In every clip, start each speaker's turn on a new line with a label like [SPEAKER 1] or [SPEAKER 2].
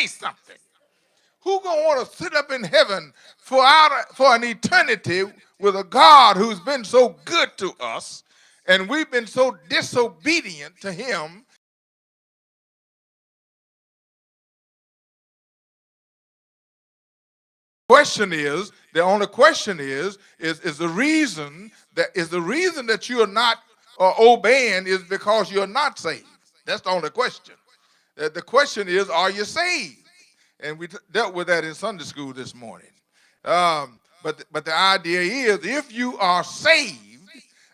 [SPEAKER 1] say something. Who gonna want to sit up in heaven for an eternity with a God who's been so good to us, and we've been so disobedient to him? The only question is the reason that you are not obeying is because you're not saved. That's the only question. The question is, are you saved? And we dealt with that in Sunday school this morning. But the idea is, if you are saved,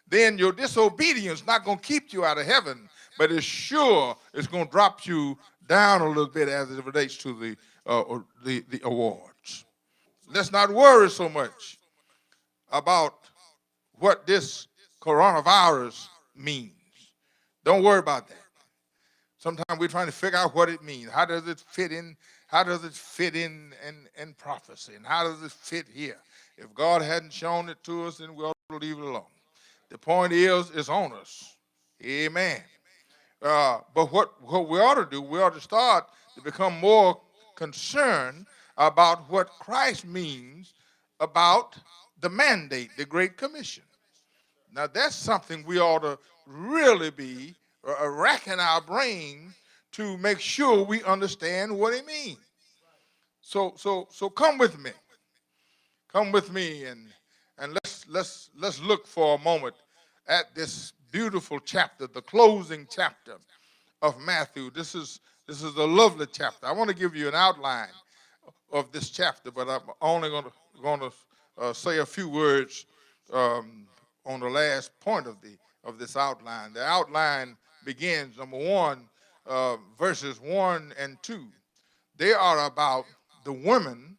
[SPEAKER 1] then your disobedience is not going to keep you out of heaven, but it's going to drop you down a little bit as it relates to the awards. Let's not worry so much about what this coronavirus means. Don't worry about that. Sometimes we're trying to figure out what it means. How does it fit in? How does it fit in prophecy? And how does it fit here? If God hadn't shown it to us, then we ought to leave it alone. The point is, it's on us. Amen. But what we ought to do, we ought to start to become more concerned about what Christ means about the mandate, the Great Commission. Now, that's something we ought to really be racking our brains to make sure we understand what it means. So come with me. Come with me, and let's look for a moment at this beautiful chapter, the closing chapter of Matthew. This is a lovely chapter. I want to give you an outline of this chapter, but I'm only going to say a few words on the last point of this outline. The outline begins, number one, verses 1 and 2. They are about the women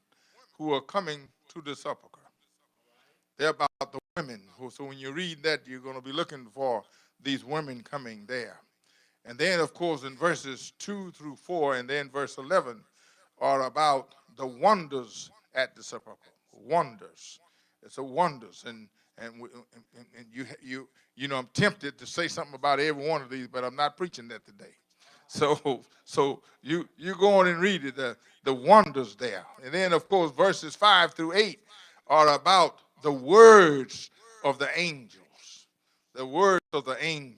[SPEAKER 1] who are coming to the sepulchre. They're about the women. So when you read that, you're going to be looking for these women coming there. And then, of course, in verses 2 through 4 and then verse 11 are about the wonders at the sepulchre. Wonders. It's a wonders. And you know, I'm tempted to say something about every one of these, but I'm not preaching that today. So you go on and read it, the wonders there. And then, of course, verses 5 through 8 are about the words of the angels. The words of the angels.